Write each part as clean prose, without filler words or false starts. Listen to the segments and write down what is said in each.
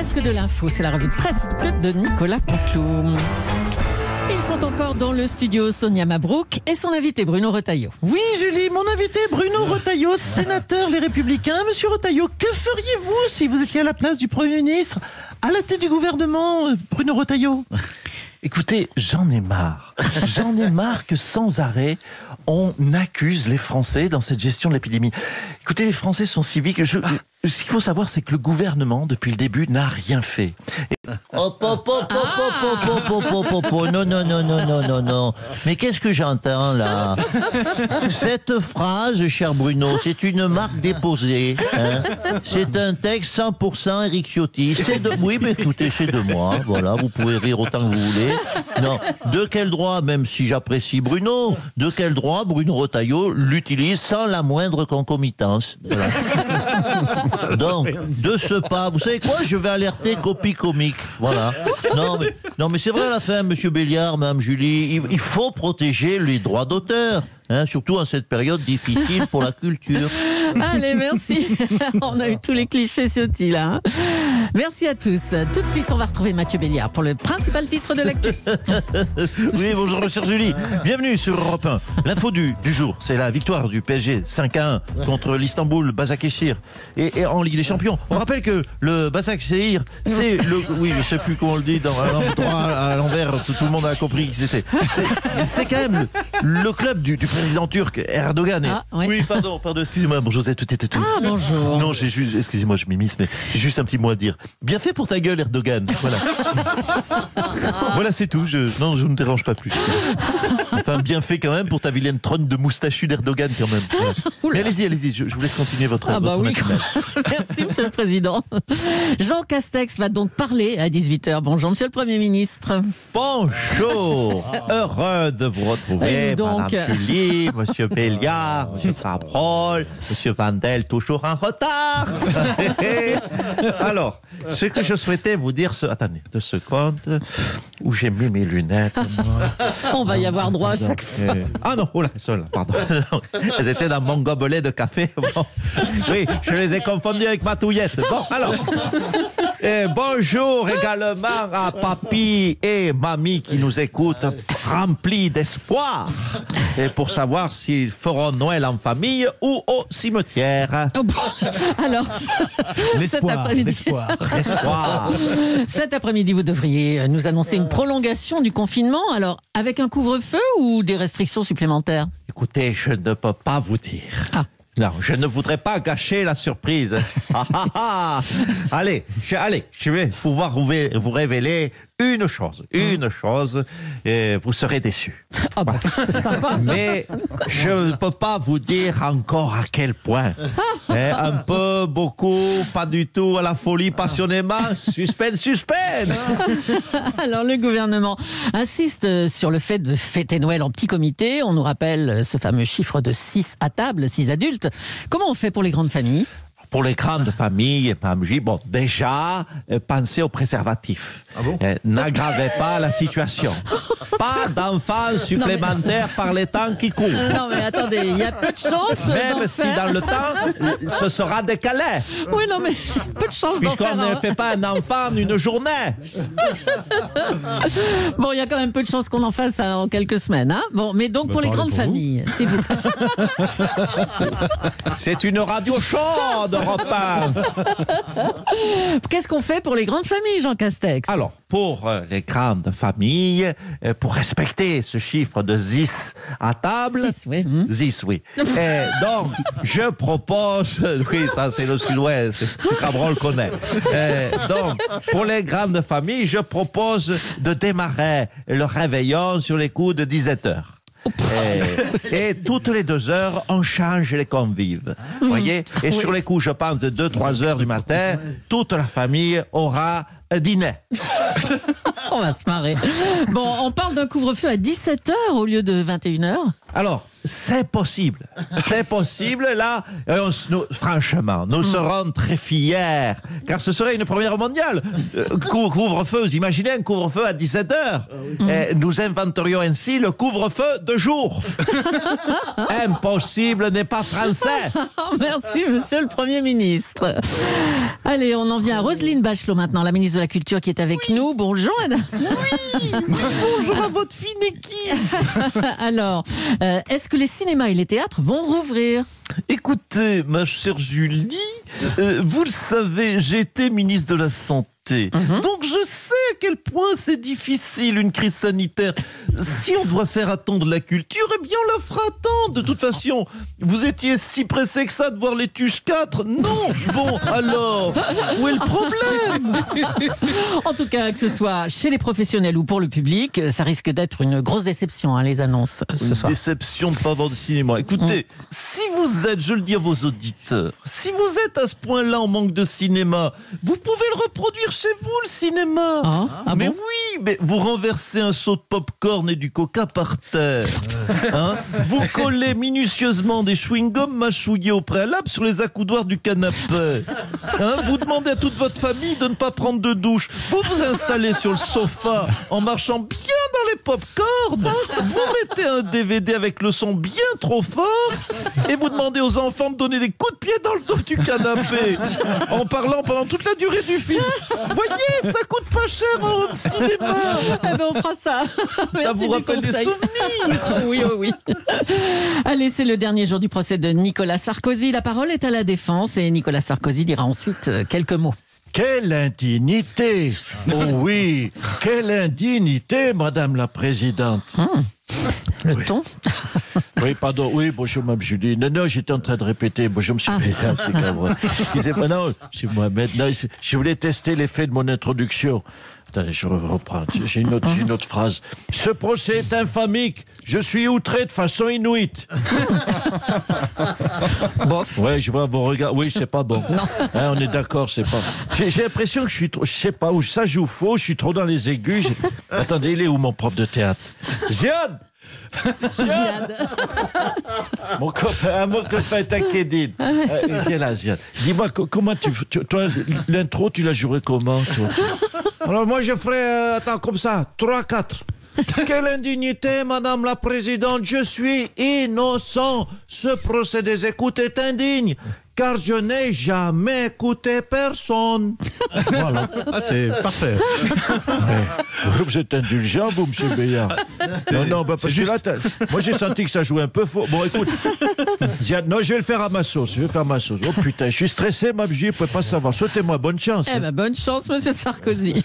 presque de l'info, c'est la revue de presse de Nicolas Couteau. Ils sont encore dans le studio, Sonia Mabrouk et son invité Bruno Retailleau. Oui Julie, mon invité Bruno Retailleau, sénateur Les Républicains. Monsieur Retailleau, que feriez-vous si vous étiez à la place du Premier ministre, à la tête du gouvernement, Bruno Retailleau? Écoutez, j'en ai marre. J'en ai marre que sans arrêt, on accuse les Français dans cette gestion de l'épidémie. Écoutez, les Français sont civiques. Ce qu'il faut savoir, c'est que le gouvernement, depuis le début, n'a rien fait. Non. Mais qu'est-ce que j'entends là? Cette phrase, cher Bruno, c'est une marque déposée. Hein, c'est un texte 100% Éric Ciotti. Oui, mais écoutez, c'est de moi. Voilà, vous pouvez rire autant que vous voulez. Non, de quel droit, même si j'apprécie Bruno, de quel droit Bruno Retailleau l'utilise sans la moindre concomitance? Voilà. Donc, de ce pas, vous savez quoi, je vais alerter copie comique. Voilà. Non, mais c'est vrai à la fin, monsieur Béliard, madame Julie, il faut protéger les droits d'auteur. Hein, surtout en cette période difficile pour la culture. Allez, merci. On a eu tous les clichés Ciotti là. Hein. Merci à tous. Tout de suite, on va retrouver Mathieu Béliard pour le principal titre de l'actu. Oui, bonjour, chère Julie. Bienvenue sur Europe 1. L'info du jour, c'est la victoire du PSG 5-1 contre l'Istanbul Başakşehir et en Ligue des Champions. On rappelle que le Başakşehir, c'est le... Oui, je ne sais plus comment on le dit, à l'envers, tout le monde a compris qui c'était. C'est quand même le club du président turc Erdogan. Oui, pardon, excusez-moi, bonjour à toutes et tous. Ah, bonjour. Non, j'ai juste, excusez-moi, je m'immisce, mais j'ai juste un petit mot à dire. Bien fait pour ta gueule, Erdogan. Voilà. Voilà, c'est tout. Je ne me dérange pas plus. Enfin, bien fait quand même pour ta vilaine trône de moustachu d'Erdogan, quand même. Voilà. Mais allez-y, je vous laisse continuer votre oui. Merci, monsieur le Président. Jean Castex va donc parler à 18h. Bonjour, monsieur le Premier ministre. Bonjour. Heureux de vous retrouver, donc. Madame Julie, monsieur Béliard, monsieur Cabrol, monsieur Vandel, toujours en retard. Alors, ce que je souhaitais vous dire, attendez, 2 secondes, où j'ai mis mes lunettes. On va y avoir droit à chaque fois. Ah non, oula, celles-là, pardon. Elles étaient dans mon gobelet de café. Bon. Oui, je les ai confondues avec ma touillette. Bon, alors. Bonjour également à papy et mamie qui nous écoutent, remplis d'espoir. Et pour savoir s'ils feront Noël en famille ou au cimetière. Alors, l'espoir. Cet après-midi, vous devriez nous annoncer une prolongation du confinement. Alors, avec un couvre-feu ou des restrictions supplémentaires? Écoutez, je ne peux pas vous dire. Non, je ne voudrais pas gâcher la surprise. Allez, je vais pouvoir vous révéler une chose, et vous serez déçus. Sympa. Mais je ne peux pas vous dire encore à quel point. Un peu, beaucoup, pas du tout, à la folie, passionnément. Suspense. Alors, le gouvernement insiste sur le fait de fêter Noël en petit comité. On nous rappelle ce fameux chiffre de 6 à table, 6 adultes. Comment on fait pour les grandes familles? Pour les grandes familles, bon, déjà, pensez aux préservatifs. Ah bon? N'aggravez pas la situation. Pas d'enfants supplémentaires par les temps qui courent. Non, mais attendez, il y a peu de chance. Même si dans le temps, ce sera décalé. Oui, non, mais peu de chance d'en faire. Puisqu'on ne fait pas un enfant en une journée. Bon, il y a quand même peu de chance qu'on en fasse en quelques semaines. Hein, bon, mais donc pour les grandes familles, s'il vous plaît. C'est une radio chaude. Qu'est-ce qu'on fait pour les grandes familles, Jean Castex? Alors, pour les grandes familles, pour respecter ce chiffre de 10 à table... 6, oui. 10, oui. Donc, je propose... Oui, ça, c'est le sud-ouest. Cabrol connaît. Donc, pour les grandes familles, je propose de démarrer le réveillon sur les coups de 17h. Et toutes les 2 heures, on change les convives. Vous voyez? Et sur les coups, je pense, de 2-3 heures du matin, toute la famille aura un dîner. On va se marrer. Bon, on parle d'un couvre-feu à 17h au lieu de 21h. Alors, C'est possible. C'est possible. Là, franchement, nous serons très fiers. Car ce serait une première mondiale. Couvre-feu, vous imaginez un couvre-feu à 17h. Nous inventerions ainsi le couvre-feu de jour. Impossible n'est pas français. Merci, monsieur le Premier ministre. Allez, on en vient à Roselyne Bachelot maintenant, la ministre de la Culture qui est avec nous. Bonjour, madame. Oui. Bonjour à votre fine équipe. Alors, est-ce que les cinémas et les théâtres vont rouvrir ? Écoutez, ma chère Julie, vous le savez, j'ai été ministre de la Santé. Donc je sais à quel point c'est difficile une crise sanitaire. Si on doit faire attendre la culture, eh bien on la fera attendre. De toute façon, vous étiez si pressé que ça de voir les Tuches 4 ? Non. Bon, alors, où est le problème ? En tout cas, que ce soit chez les professionnels ou pour le public, ça risque d'être une grosse déception, les annonces ce soir. Une déception de ne pas voir de cinéma. Écoutez, si vous êtes, je le dis à vos auditeurs, si vous êtes à ce point-là en manque de cinéma, vous pouvez le reproduire chez vous, le cinéma. Mais bon, oui, mais vous renversez un seau de pop-corn et du coca par terre. Vous collez minutieusement des chewing-gums mâchouillés au préalable sur les accoudoirs du canapé. Vous demandez à toute votre famille de ne pas prendre de douche. Vous vous installez sur le sofa en marchant bien dans les pop-corn. Vous mettez un DVD avec le son bien trop fort et vous demandez aux enfants de donner des coups de pied dans le dos du canapé en parlant pendant toute la durée du film. Voyez, ça coûte pas cher en home cinéma. Eh ben on fera ça. Ça vous rappelle des souvenirs. Oui, oh oui. Allez, c'est le dernier jour du procès de Nicolas Sarkozy. La parole est à la défense et Nicolas Sarkozy dira ensuite quelques mots. Quelle indignité! Oh oui, quelle indignité, Madame la Présidente. Le ton. Oui, pardon. Oui, bonjour, Mme Julie. Non, j'étais en train de répéter. Bonjour, M. Béliard, c'est grave. Excusez-moi, non, c'est Mohamed. Non, je voulais tester l'effet de mon introduction. Attendez, je reprends. J'ai une autre phrase. Ce procès est infamique. Je suis outré de façon inouïe. Bof. Ouais, je vois vos regards. Oui, c'est pas bon. Non. On est d'accord, c'est pas. J'ai l'impression que je suis trop. Je sais pas où ça joue faux. Je suis trop dans les aigus. Attendez, il est où mon prof de théâtre? Ziad. Mon copain Takedine. Viens là, Ziad. Dis-moi, comment toi, l'intro, tu l'as joué comment, toi? Alors moi, je ferai, attends, comme ça, 3-4. Quelle indignité, Madame la Présidente, je suis innocent. Ce procès des écoutes est indigne, car je n'ai jamais écouté personne. Voilà. C'est parfait. Vous êtes indulgent, vous, M. Béliard. Non, parce que là, moi j'ai senti que ça jouait un peu faux. Bon, écoute, non, je vais le faire à ma sauce. Oh putain, je suis stressé, ma vie, je ne peux pas savoir. Souhaitez-moi bonne chance. Eh ben, bonne chance, monsieur Sarkozy.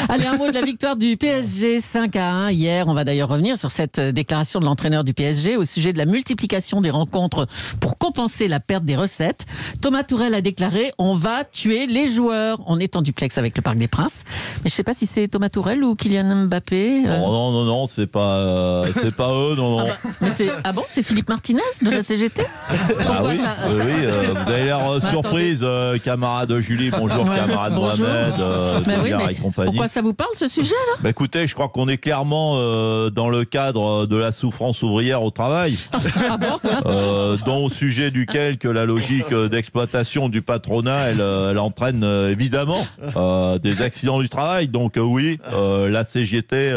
Allez, un mot de la victoire du PSG 5-1 hier. On va d'ailleurs revenir sur cette déclaration de l'entraîneur du PSG au sujet de la multiplication des rencontres pour compenser la perte des recettes. Thomas Tuchel a déclaré « On va tuer les joueurs ». On est en duplex avec le Parc des Princes. Mais je ne sais pas si c'est Thomas Tuchel ou Kylian Mbappé. Non, c'est pas eux, non. Mais c'est Philippe Martinez de la CGT. Oui, vous avez l'air surprise, camarade Julie. Bonjour, camarade bonjour. Mohamed, et compagnie. Pourquoi ça vous parle, ce sujet-là? Écoutez, je crois qu'on est clairement dans le cadre de la souffrance ouvrière au travail. Dont au sujet duquel que la logique d'exploitation du patronat, elle entraîne évidemment des accidents du travail. Donc oui, la CGT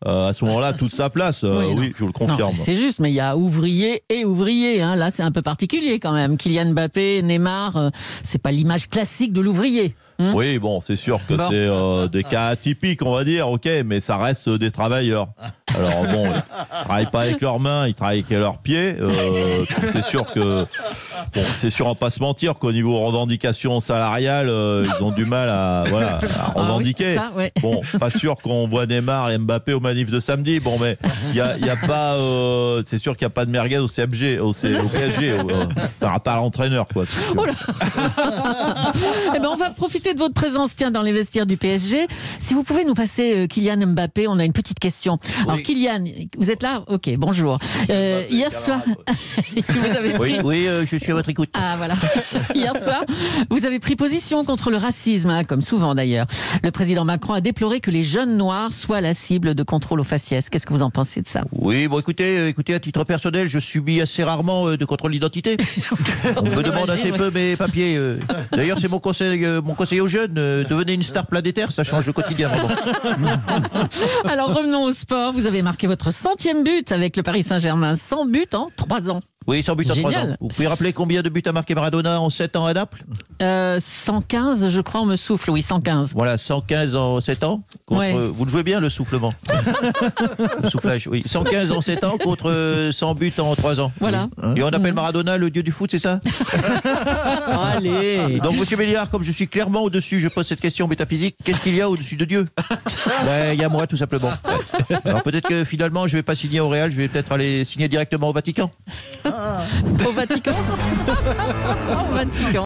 à ce moment-là toute sa place. Oui, je vous le confirme. C'est juste, mais il y a ouvriers et ouvriers. Là, c'est un peu particulier quand même. Kylian Mbappé, Neymar, c'est pas l'image classique de l'ouvrier. Oui, bon, c'est sûr que c'est des cas atypiques, on va dire, ok, mais ça reste des travailleurs. Alors bon, ils travaillent pas avec leurs mains, ils travaillent avec leurs pieds. C'est sûr que, c'est sûr, on va pas se mentir qu'au niveau revendication salariale, ils ont du mal à revendiquer. Bon, pas sûr qu'on voit Neymar et Mbappé au manif de samedi. Bon, mais il y a pas, c'est sûr qu'il y a pas de merguez au PSG, pas à l'entraîneur, quoi. Eh ben, on va profiter de votre présence, dans les vestiaires du PSG. Si vous pouvez nous passer Kylian Mbappé, on a une petite question. Oui. Alors, Kylian, vous êtes là? Ok, bonjour. Hier soir, vous avez pris... Oui, je suis à votre écoute. Ah voilà. Hier soir, vous avez pris position contre le racisme, hein, comme souvent d'ailleurs. Le président Macron a déploré que les jeunes noirs soient la cible de contrôle au faciès. Qu'est-ce que vous en pensez de ça? Oui, bon écoutez, à titre personnel, je subis assez rarement de contrôle d'identité. On me demande assez peu mes papiers. D'ailleurs, c'est mon conseil aux jeunes, devenez une star planétaire, ça change le quotidien. Vraiment. Alors revenons au sport. Vous avez marqué votre 100e but avec le Paris Saint-Germain. 100 buts en 3 ans. Oui, 100 buts en 3 Génial. ans. Vous pouvez rappeler combien de buts a marqué Maradona en 7 ans à Naples? 115, je crois, on me souffle. Oui, 115. Voilà, 115 en 7 ans. Ouais. Vous le jouez bien, le soufflement. Le soufflage, oui. 115 en 7 ans contre 100 buts en 3 ans. Voilà. Et on appelle Maradona le dieu du foot, c'est ça? Allez. Donc, monsieur Béliard, comme je suis clairement au-dessus, je pose cette question métaphysique. Qu'est-ce qu'il y a au-dessus de Dieu? Il y a moi, tout simplement. Alors, peut-être que finalement, je vais pas signer au Real, je vais peut-être aller signer directement au Vatican. Au Vatican. Au Vatican.